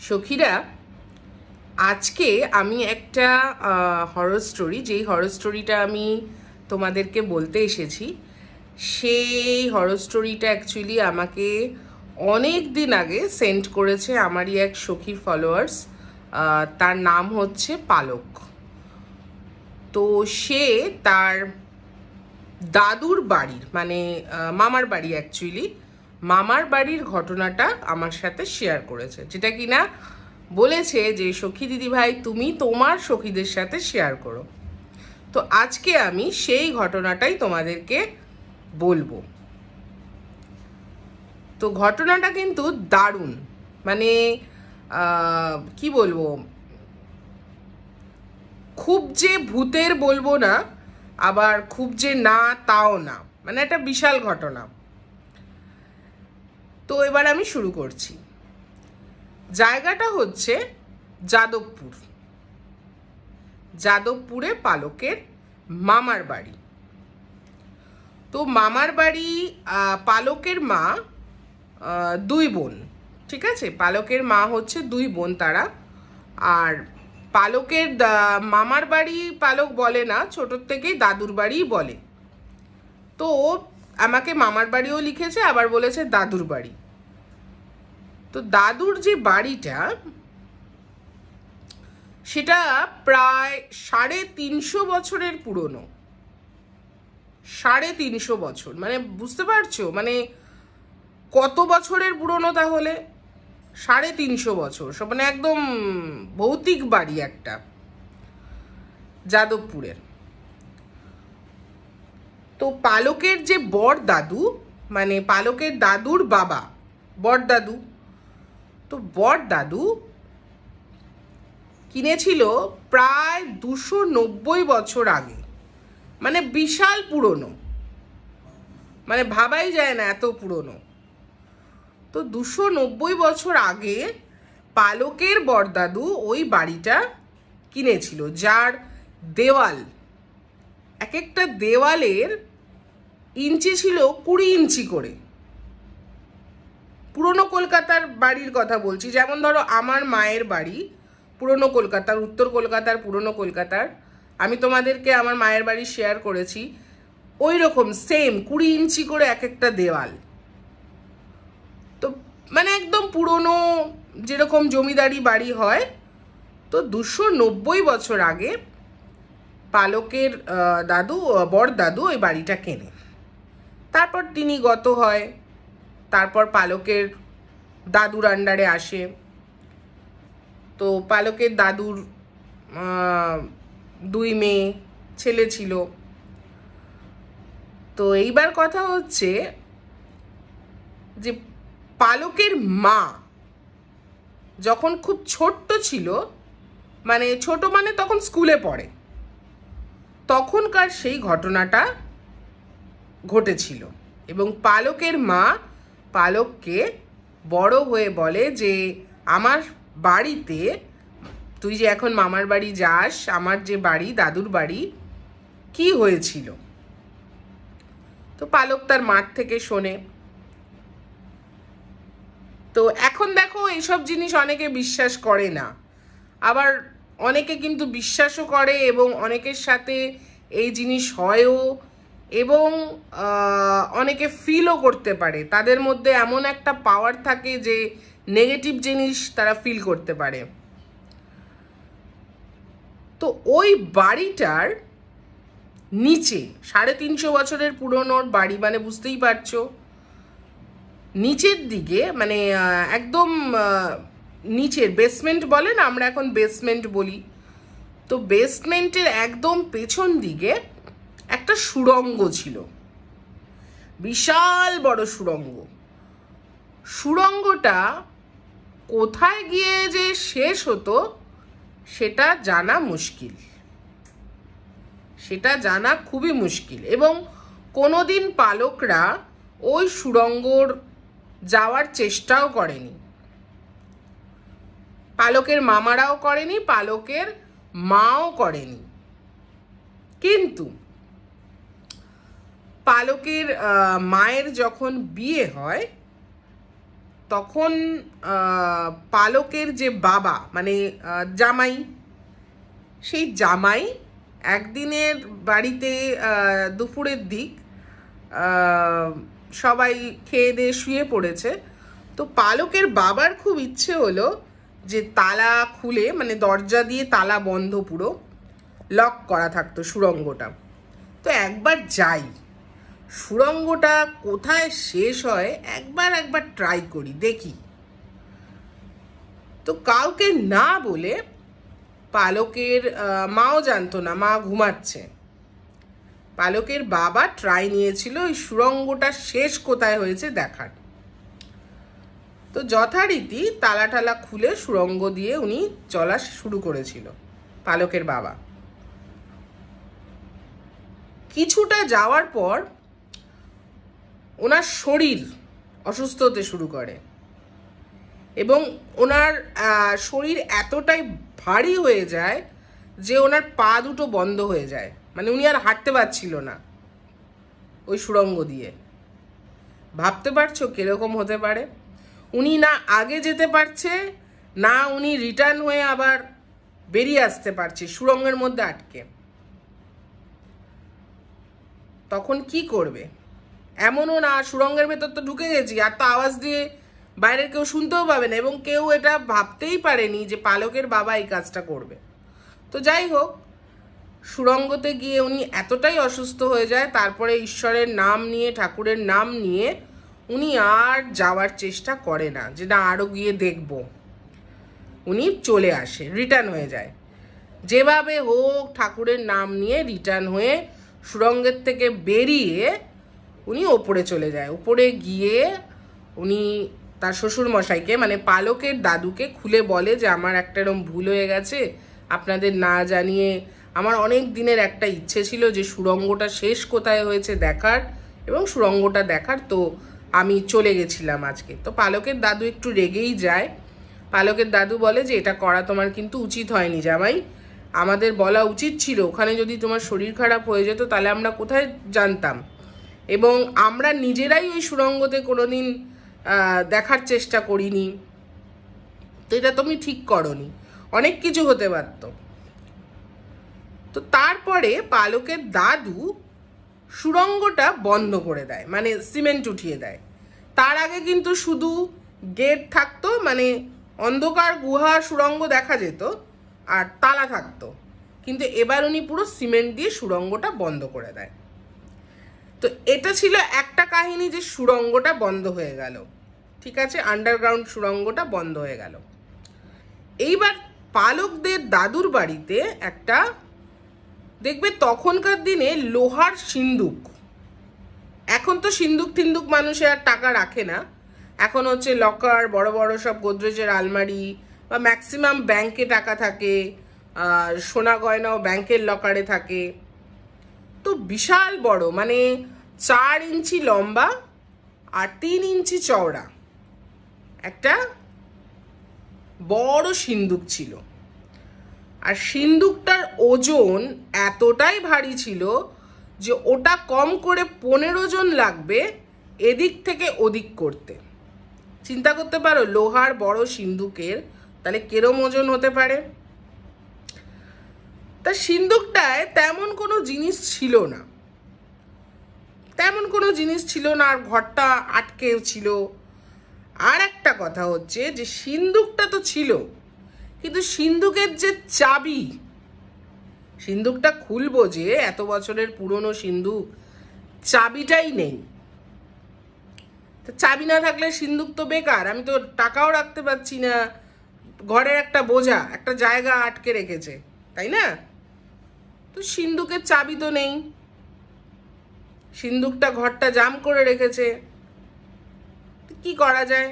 সখীরা, আজকে আমি একটা হরর স্টোরি, যেই হরর স্টোরিটা আমি তোমাদেরকে বলতে এসেছি, সেই হরর স্টোরিটা অ্যাকচুয়ালি আমাকে অনেক দিন আগে সেন্ড করেছে আমারই এক সখী ফলোয়ার্স। তার নাম হচ্ছে পালক। তো সে তার দাদুর বাড়ির, মানে মামার বাড়ি, অ্যাকচুয়ালি মামার বাড়ির ঘটনাটা আমার সাথে শেয়ার করেছে, যেটা কিনা বলেছে যে সখী দিদি ভাই তুমি তোমার সখীদের সাথে শেয়ার করো। তো আজকে আমি সেই ঘটনাটাই তোমাদেরকে বলবো। তো ঘটনাটা কিন্তু দারুণ, মানে কি বলবো, খুব যে ভূতের বলবো না, আবার খুব যে না তাও না, মানে একটা বিশাল ঘটনা। তো এবার আমি শুরু করছি। জায়গাটা হচ্ছে যাদবপুর। যাদবপুরে পালকের মামার বাড়ি। তো মামার বাড়ি, পালকের মা দুই বোন, ঠিক আছে? পালকের মা হচ্ছে দুই বোন তারা। আর পালকের মামার বাড়ি পালক বলে না, ছোটোর থেকেই দাদুর বাড়িই বলে। তো আমাকে মামার বাড়িও লিখেছে, আবার বলেছে দাদুর বাড়ি। তো দাদুর যে বাড়িটা, সেটা প্রায় 350 বছরের পুরনো। 350 বছর, মানে বুঝতে পারছো মানে কত বছরের পুরনো তাহলে? 350 বছর, সব মানে একদম ভৌতিক বাড়ি একটা, যাদবপুরের। তো পালকের যে বর দাদু, মানে পালকের দাদুর বাবা, বর দাদু, তো বর দাদু কিনেছিল প্রায় 290 বছর আগে, মানে বিশাল পুরনো, মানে ভাবাই যায় না এত পুরনো। তো 290 বছর আগে পালকের বরদাদু ওই বাড়িটা কিনেছিল, যার দেওয়াল, এক একটা দেওয়ালের ইঞ্চি ছিল 20 ইঞ্চি করে। পুরনো কলকাতার বাড়ির কথা বলছি, যেমন ধরো আমার মায়ের বাড়ি পুরনো কলকাতার, উত্তর কলকাতার, পুরনো কলকাতার, আমি তোমাদেরকে আমার মায়ের বাড়ি শেয়ার করেছি, ওই রকম সেম 20 ইঞ্চি করে এক একটা দেওয়াল। তো মানে একদম পুরনো, যেরকম জমিদারি বাড়ি হয়। তো 290 বছর আগে পালকের দাদু, বর দাদু ওই বাড়িটা কেনে। তারপর তিনি গত হয়, তারপর পালকের দাদুর আন্ডারে আসে। তো পালকের দাদুর দুই মেয়ে ছেলে ছিল। তো এইবার কথা হচ্ছে যে পালকের মা যখন খুব ছোট্ট ছিল, মানে ছোট মানে তখন স্কুলে পড়ে, তখনকার সেই ঘটনাটা ঘটেছিল। এবং পালকের মা পালককে বড় হয়ে বলে যে আমার বাড়িতে, তুই যে এখন মামার বাড়ি যাস, আমার যে বাড়ি দাদুর বাড়ি, কি হয়েছিল। তো পালক তার মাঠ থেকে শোনে। তো এখন দেখো এইসব জিনিস অনেকে বিশ্বাস করে না, আবার অনেকে কিন্তু বিশ্বাসও করে, এবং অনেকের সাথে এই জিনিস হয়ও, এবং অনেকে ফিলও করতে পারে। তাদের মধ্যে এমন একটা পাওয়ার থাকে যে নেগেটিভ জিনিস তারা ফিল করতে পারে। তো ওই বাড়িটার নিচে, 350 বছরের পুরনো বাড়ি, মানে বুঝতেই পারছো, নিচের দিকে, মানে একদম নিচের বেসমেন্ট বলে না, আমরা এখন বেসমেন্ট বলি, তো বেসমেন্টের একদম পেছন দিকে একটা সুড়ঙ্গ ছিল, বিশাল বড় সুড়ঙ্গ। সুড়ঙ্গটা কোথায় গিয়ে যে শেষ হতো সেটা জানা মুশকিল, সেটা জানা খুবই মুশকিল। এবং কোনোদিন পালকরা ওই সুড়ঙ্গর যাওয়ার চেষ্টাও করেনি, পালকের মামারাও করেনি, পালকের মাও করেনি। কিন্তু পালকের মায়ের যখন বিয়ে হয়, তখন পালকের যে বাবা মানে জামাই, সেই জামাই একদিনের বাড়িতে দুপুরের দিক সবাই খেয়ে দিয়ে শুয়ে পড়েছে। তো পালকের বাবার খুব ইচ্ছে হলো যে তালা খুলে, মানে দরজা দিয়ে তালা বন্ধ, পুরো লক করা থাকতো সুড়ঙ্গটা, তো একবার যাই, সুড়ঙ্গটা কোথায় শেষ হয় একবার ট্রাই করি, দেখি। তো কাউকে না বলে, পালকের মাও জানতো না, মা ঘুমাচ্ছে, পালকের বাবা ট্রাই নিয়েছিল ওই সুড়ঙ্গটা শেষ কোথায় হয়েছে দেখার। তো যথারীতি তালা টালা খুলে সুড়ঙ্গ দিয়ে উনি চলা শুরু করেছিল পালকের বাবা। কিছুটা যাওয়ার পর ওনার শরীর অসুস্থ হতে শুরু করে এবং ওনার শরীর এতটাই ভারী হয়ে যায় যে ওনার পা দুটো বন্ধ হয়ে যায়, মানে উনি আর হাঁটতে পারছিল না ওই সুড়ঙ্গ দিয়ে। ভাবতে পারছো কিরকম হতে পারে? উনি না আগে যেতে পারছে, না উনি রিটার্ন হয়ে আবার বেরিয়ে আসতে পারছে সুড়ঙ্গের মধ্যে আটকে। তখন কি করবে? এমনও না সুড়ঙ্গের ভেতর তো ঢুকে গেছি, আর তো আওয়াজ দিয়ে বাইরের কেউ শুনতেও পাবে না, এবং কেউ এটা ভাবতেই পারেনি যে পালকের বাবা এই কাজটা করবে। তো যাই হোক, সুড়ঙ্গতে গিয়ে উনি এতটাই অসুস্থ হয়ে যায়, তারপরে ঈশ্বরের নাম নিয়ে, ঠাকুরের নাম নিয়ে উনি আর যাওয়ার চেষ্টা করে না যে না আরও গিয়ে দেখব। উনি চলে আসে, রিটার্ন হয়ে যায়। যেভাবে হোক ঠাকুরের নাম নিয়ে রিটার্ন হয়ে সুড়ঙ্গের থেকে বেরিয়ে উনি ওপরে চলে যায়। উপরে গিয়ে উনি তার শ্বশুর মশাইকে, মানে পালকের দাদুকে খুলে বলে যে আমার একটা এরকম ভুল হয়ে গেছে, আপনাদের না জানিয়ে আমার অনেক দিনের একটা ইচ্ছে ছিল যে সুড়ঙ্গটা শেষ কোথায় হয়েছে দেখার, এবং সুড়ঙ্গটা দেখার, তো আমি চলে গেছিলাম আজকে। তো পালকের দাদু একটু রেগেই যায়। পালকের দাদু বলে যে এটা করা তোমার কিন্তু উচিত হয়নি জামাই, আমাদের বলা উচিত ছিল, ওখানে যদি তোমার শরীর খারাপ হয়ে যেত তাহলে আমরা কোথায় জানতাম, এবং আমরা নিজেরাই ওই সুড়ঙ্গতে কোনোদিন দেখার চেষ্টা করিনি, তো এটা তুমি ঠিক করনি, অনেক কিছু হতে পারত। তো তারপরে পালকের দাদু সুড়ঙ্গটা বন্ধ করে দেয়, মানে সিমেন্ট উঠিয়ে দেয়। তার আগে কিন্তু শুধু গেট থাকতো, মানে অন্ধকার গুহা সুড়ঙ্গ দেখা যেত আর তালা থাকতো, কিন্তু এবার উনি পুরো সিমেন্ট দিয়ে সুড়ঙ্গটা বন্ধ করে দেয়। তো এটা ছিল একটা কাহিনী যে সুড়ঙ্গটা বন্ধ হয়ে গেল, ঠিক আছে, আন্ডারগ্রাউন্ড সুড়ঙ্গটা বন্ধ হয়ে গেল। এইবার পালকদের দাদুর বাড়িতে একটা, দেখবে তখনকার দিনে লোহার সিন্দুক, এখন তো সিন্দুক টিন্দুক মানুষে আর টাকা রাখে না, এখন হচ্ছে লকার, বড় বড় সব গোদরেজের আলমারি, বা ম্যাক্সিমাম ব্যাংকে টাকা থাকে, সোনা গয়নাও ব্যাংকের লকারে থাকে। তো বিশাল বড়, মানে 4 ইঞ্চি লম্বা আর 3 ইঞ্চি চওড়া একটা বড় সিন্দুক ছিল। আর সিন্দুকটার ওজন এতটাই ভারী ছিল যে ওটা কম করে 15 জন লাগবে এদিক থেকে ওদিক করতে। চিন্তা করতে পারো লোহার বড় সিন্দুকের তাহলে কেরম ওজন হতে পারে। তা সিন্দুকটায় তেমন কোনো জিনিস ছিল না, তেমন কোনো জিনিস ছিল না, আর ঘরটা আটকে ছিল। আর একটা কথা হচ্ছে যে সিন্দুকটা তো ছিল, কিন্তু সিন্দুকের যে চাবি, সিন্দুকটা খুলবো যে, এত বছরের পুরনো সিন্দুক, চাবিটাই নেই। তো চাবি না থাকলে সিন্দুক তো বেকার, আমি তো টাকাও রাখতে পারছি না, ঘরের একটা বোঝা, একটা জায়গা আটকে রেখেছে, তাই না? তো সিন্দুকের চাবি তো নেই, সিন্দুকটা ঘরটা জাম করে রেখেছে, কি করা যায়?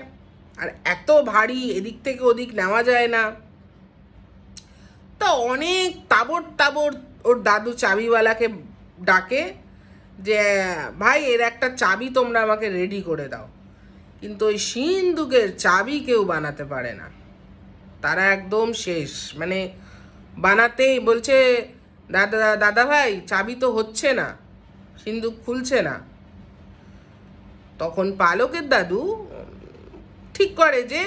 আর এত ভারী, এদিক থেকে ওদিক নেওয়া যায় না। তো অনেক তাবড় ওর দাদু চাবিওয়ালাকে ডাকে যে ভাই এর একটা চাবি তোমরা আমাকে রেডি করে দাও। কিন্তু ওই সিন্দুকের চাবি কেউ বানাতে পারে না, তারা একদম শেষ, মানে বানাতেই বলছে দাদা ভাই চাবি তো হচ্ছে না, সিন্দুক খুলছে না। তখন পালকের দাদু ঠিক করে যে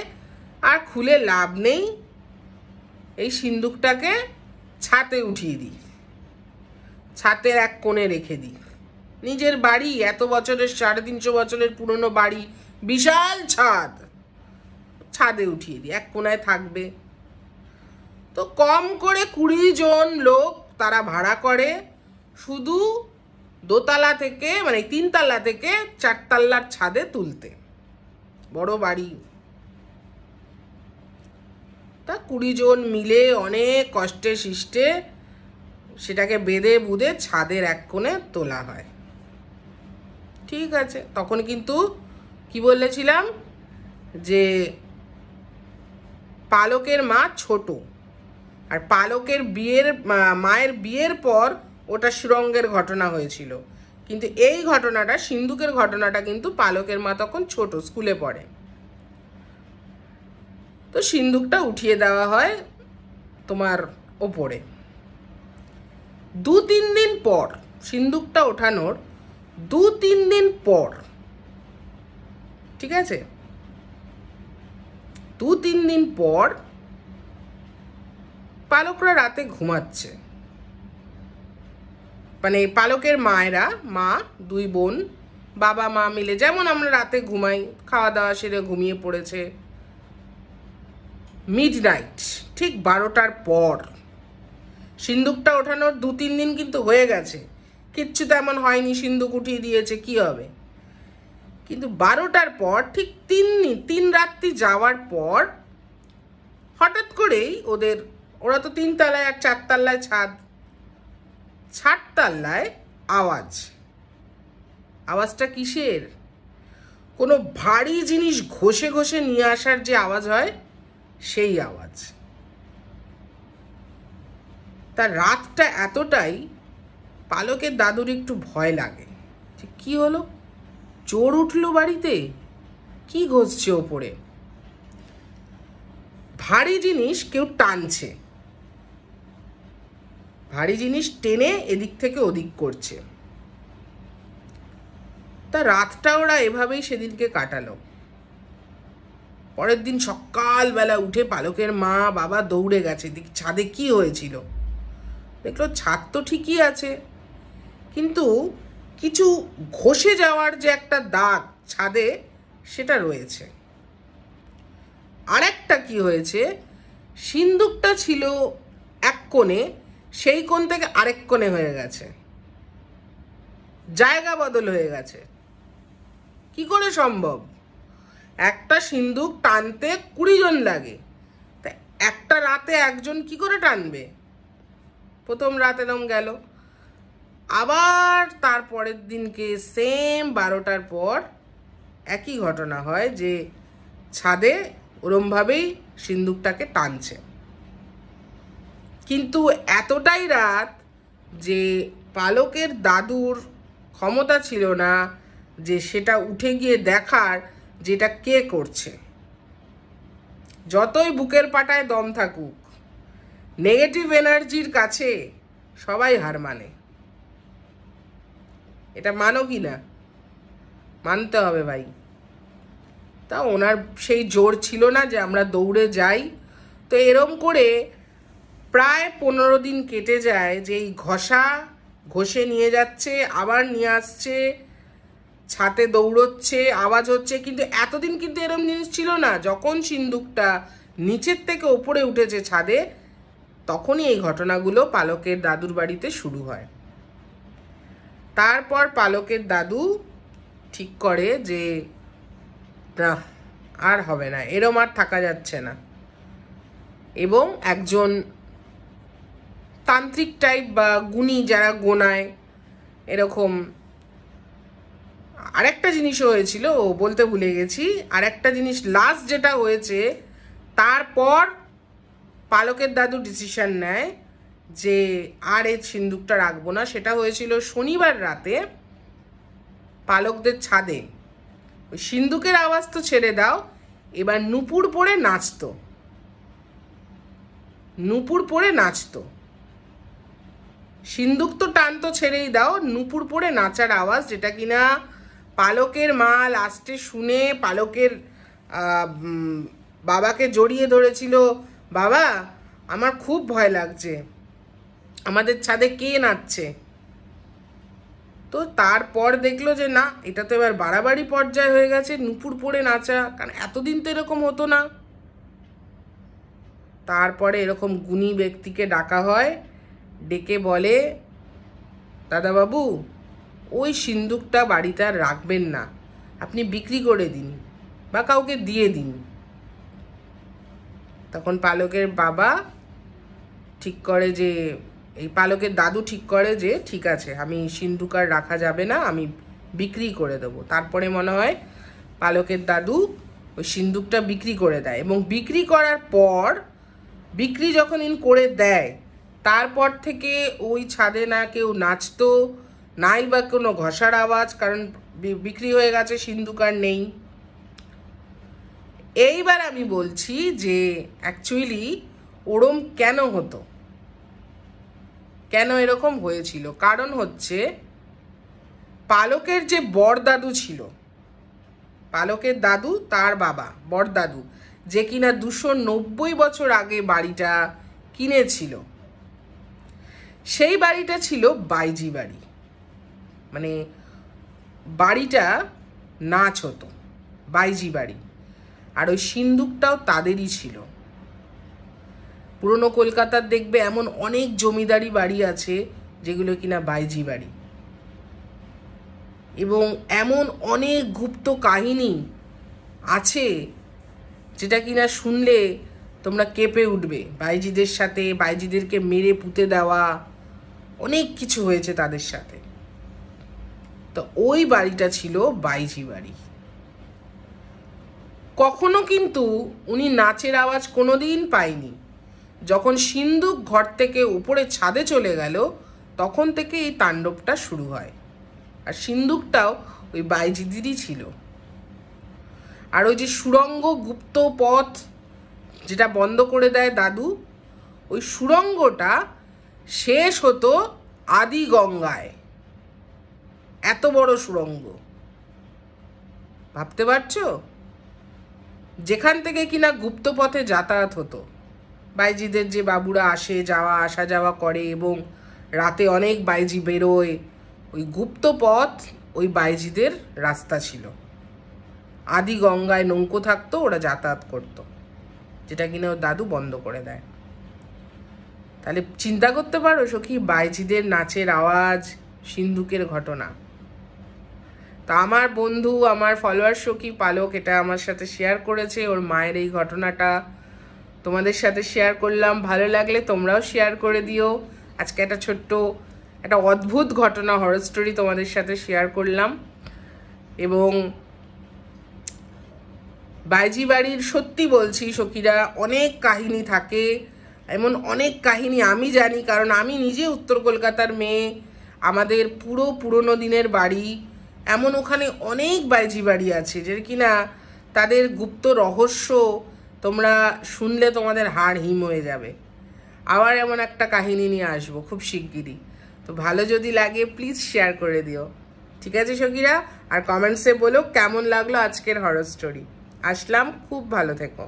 আর খুলে লাভ নেই, এই সিন্দুকটাকে ছাতে উঠিয়ে দিই, ছাতের এক কোণে রেখে দিই। নিজের বাড়ি, এত বছরের 350 বছরের পুরনো বাড়ি, বিশাল ছাদ, ছাদে উঠিয়ে দিই, এক কোণায় থাকবে। তো কম করে 20 জন লোক তারা ভাড়া করে শুধু দোতলা থেকে, মানে 3 তলা থেকে 4 তলার ছাদে তুলতে, বড় বাড়ি। তা 20 জন মিলে অনেক কষ্টে শিষ্টে সেটাকে বেঁধে বুঁধে ছাদের এক কোণে তোলা হয়। ঠিক আছে, তখন কিন্তু কি বলেছিলাম যে পালকের মা ছোট, আর পালকের মায়ের বিয়ের পর ওটা সুরঙ্গের ঘটনা হয়েছিল, কিন্তু এই ঘটনাটা, সিন্দুকের ঘটনাটা কিন্তু পালকের মা তখন ছোট, স্কুলে পড়ে। তো সিন্দুকটা উঠিয়ে দেওয়া হয় তোমার ওপরে। 2-3 দিন পর, সিন্দুকটা ওঠানোর 2-3 দিন পর, ঠিক আছে, 2-3 দিন পর পালকরা রাতে ঘুমাচ্ছে, মানে পালকের মায়েরা, মা, 2 বোন, বাবা মা মিলে যেমন আমরা রাতে ঘুমাই, খাওয়া দাওয়া সেরে ঘুমিয়ে পড়েছে। মিডনাইট, ঠিক 12টার পর, সিন্দুকটা ওঠানোর 2-3 দিন কিন্তু হয়ে গেছে, কিচ্ছু তেমন হয়নি, সিন্দুক উঠিয়ে দিয়েছে, কি হবে। কিন্তু 12টার পর, ঠিক 3 রাত্রি যাওয়ার পর, হঠাৎ করেই ওরা তো 3 তলায় আর 4 তলায় ছাদ, 4 তলায় আওয়াজটা কিসের? কোনো ভারী জিনিস ঘষে ঘষে নিয়ে আসার যে আওয়াজ হয়, সেই আওয়াজ। তার রাতটা এতটাই, পালকের দাদুর একটু ভয় লাগে যে কি হলো, চোর উঠলো বাড়িতে, কি ঘষছে ওপরে। ভারী জিনিস কেউ টানছে, ভারী জিনিস টেনে এদিক থেকে ওদিক করছে। তা রাতটা ওরা এভাবেই সেদিনকে কাটালো। পরের দিন সকালবেলা উঠে পালকের মা বাবা দৌড়ে গেছে ছাদে, কি হয়েছিল। দেখলো ছাদ তো ঠিকই আছে, কিন্তু কিছু ঘষে যাওয়ার যে একটা দাগ ছাদে, সেটা রয়েছে। আরেকটা কি হয়েছে, সিন্দুকটা ছিল এক কোণে, সেই কোণ থেকে আরেক কোণে হয়ে গেছে, জায়গা বদল হয়ে গেছে। কি করে সম্ভব? একটা সিন্দুক টানতে 20 জন লাগে, তা একটা রাতে একজন কি করে টানবে? প্রথম রাত এরম গেল। আবার তারপরের দিনকে সেম 12টার পর একই ঘটনা হয়, যে ছাদে ওরমভাবেই সিন্দুকটাকে টানছে। কিন্তু এতটাই রাত যে পালকের দাদুর ক্ষমতা ছিল না যে সেটা উঠে গিয়ে দেখার যেটা কে করছে। যতই বুকের পাটায় দম থাকুক, নেগেটিভ এনার্জির কাছে সবাই হার মানে। এটা মানো কি না? মানতে হবে ভাই। তা ওনার সেই জোর ছিল না যে আমরা দৌড়ে যাই। তো এরম করে প্রায় 15 দিন কেটে যায়, যে এই ঘষে নিয়ে যাচ্ছে, আবার নিয়ে আসছে, ছাতে দৌড়চ্ছে, আওয়াজ হচ্ছে। কিন্তু এতদিন কিন্তু এরম জিনিস ছিল না। যখন সিন্দুকটা নিচের থেকে ওপরে উঠেছে ছাদে, তখনই এই ঘটনাগুলো পালকের দাদুর বাড়িতে শুরু হয়। তারপর পালকের দাদু ঠিক করে যে না, আর হবে না, এরম আর থাকা যাচ্ছে না। এবং একজন তান্ত্রিক টাইপ বা গুণী, যারা গোনায়, এরকম আরেকটা জিনিসও হয়েছিল, বলতে ভুলে গেছি। আরেকটা জিনিস লাস্ট যেটা হয়েছে, তারপর পালকের দাদু ডিসিশন নেয় যে আর এই সিন্দুকটা রাখবো না। সেটা হয়েছিল শনিবার রাতে পালকদের ছাদে। ওই সিন্দুকের আওয়াজ তো ছেড়ে দাও, এবার নুপুর পরে নাচতো, নুপুর পরে নাচতো। সিন্দুক তো টানতো ছেড়েই দাও, নুপুর পরে নাচার আওয়াজ, যেটা কিনা পালকের মা লাস্টে শুনে পালকের বাবাকে জড়িয়ে ধরেছিল, বাবা আমার খুব ভয় লাগছে, আমাদের ছাদে কে নাচছে। তো তারপর দেখলো যে না, এটা তো এবার বাড়াবাড়ি পর্যায়ে হয়ে গেছে, নুপুর পরে নাচা, কারণ এতদিন তো এরকম হতো না। তারপরে এরকম গুণী ব্যক্তিকে ডাকা হয়, ডেকে বলে, দাদাবাবু ওই সিন্দুকটা বাড়িতে আর রাখবেন না, আপনি বিক্রি করে দিন বা কাউকে দিয়ে দিন। তখন পালকের বাবা ঠিক করে যে, এই পালকের দাদু ঠিক করে যে ঠিক আছে, আমি সিন্দুক আর রাখা যাবে না, আমি বিক্রি করে দেবো। তারপরে মনে হয় পালকের দাদু ওই সিন্দুকটা বিক্রি করে দেয়, এবং বিক্রি করার পর, বিক্রি যখন করে দেয়, তারপর থেকে ওই ছাদে না কেউ নাচতো, নাই বা কোনো ঘষার আওয়াজ, কারণ বিক্রি হয়ে গেছে, সিন্দুক আর নেই। এইবার আমি বলছি যে অ্যাকচুয়ালি ওরম কেন হতো, কেন এরকম হয়েছিল। কারণ হচ্ছে, পালকের যে বড়দাদু ছিল, পালকের দাদু তার বাবা বড়দাদু, যে কিনা 290 বছর আগে বাড়িটা কিনেছিল, সেই বাড়িটা ছিল বাইজি বাড়ি, মানে বাড়িটা নাচ হতো, বাইজি বাড়ি। আর ওই সিন্দুকটাও তাদেরই ছিল। পুরনো কলকাতার দেখবে এমন অনেক জমিদারি বাড়ি আছে যেগুলো কিনা বাইজি বাড়ি, এবং এমন অনেক গুপ্ত কাহিনী আছে যেটা কিনা শুনলে তোমরা কেঁপে উঠবে। বাইজিদের সাথে, বাইজিদেরকে মেরে পুঁতে দেওয়া, অনেক কিছু হয়েছে তাদের সাথে। তো ওই বাড়িটা ছিল বাইজি বাড়ি। কখনো কিন্তু উনি নাচের আওয়াজ কোনোদিন পায়নি। যখন সিন্দুক ঘর থেকে উপরে ছাদে চলে গেল, তখন থেকে এই তাণ্ডবটা শুরু হয়। আর সিন্দুকটাও ওই বাইজিদেরই ছিল। আর ওই যে সুড়ঙ্গ, গুপ্ত পথ যেটা বন্ধ করে দেয় দাদু, ওই সুড়ঙ্গটা শেষ হতো আদি গঙ্গায়। এত বড় সুড়ঙ্গ, ভাবতে পারছো? যেখান থেকে কিনা গুপ্ত পথে যাতায়াত হতো, বাইজিদের যে বাবুরা আসা যাওয়া করে, এবং রাতে অনেক বাইজি বেরোয়, ওই গুপ্ত পথ ওই বাইজিদের রাস্তা ছিল। আদি গঙ্গায় নৌকো থাকতো, ওরা যাতায়াত করতো, যেটা কিনা ওর দাদু বন্ধ করে দেয়। তাহলে চিন্তা করতে পারো সখী, বাইজিদের নাচের আওয়াজ, সিন্দুকের ঘটনা। তা আমার বন্ধু, আমার ফলোয়ার সখী পালক এটা আমার সাথে শেয়ার করেছে, ওর মায়ের এই ঘটনাটা তোমাদের সাথে শেয়ার করলাম। ভালো লাগলে তোমরাও শেয়ার করে দিও। আজকে একটা ছোট্ট, একটা অদ্ভুত ঘটনা, হরর স্টোরি তোমাদের সাথে শেয়ার করলাম। এবং বাইজি বাড়ির সত্যি বলছি সখীরা, অনেক কাহিনী থাকে, এমন অনেক কাহিনী আমি জানি, কারণ আমি নিজে উত্তর কলকাতার মেয়ে। আমাদের পুরনো দিনের বাড়ি, এমন ওখানে অনেক বাইজি বাড়ি আছে যে কিনা তাদের গুপ্ত রহস্য তোমরা শুনলে তোমাদের হাড় হিম হয়ে যাবে। আবার এমন একটা কাহিনী নিয়ে আসবো খুব শিগগিরই। তো ভালো যদি লাগে প্লিজ শেয়ার করে দিও, ঠিক আছে সখীরা? আর কমেন্টসে বলো কেমন লাগলো আজকের হরর স্টোরি। আসলাম, খুব ভালো থেকো।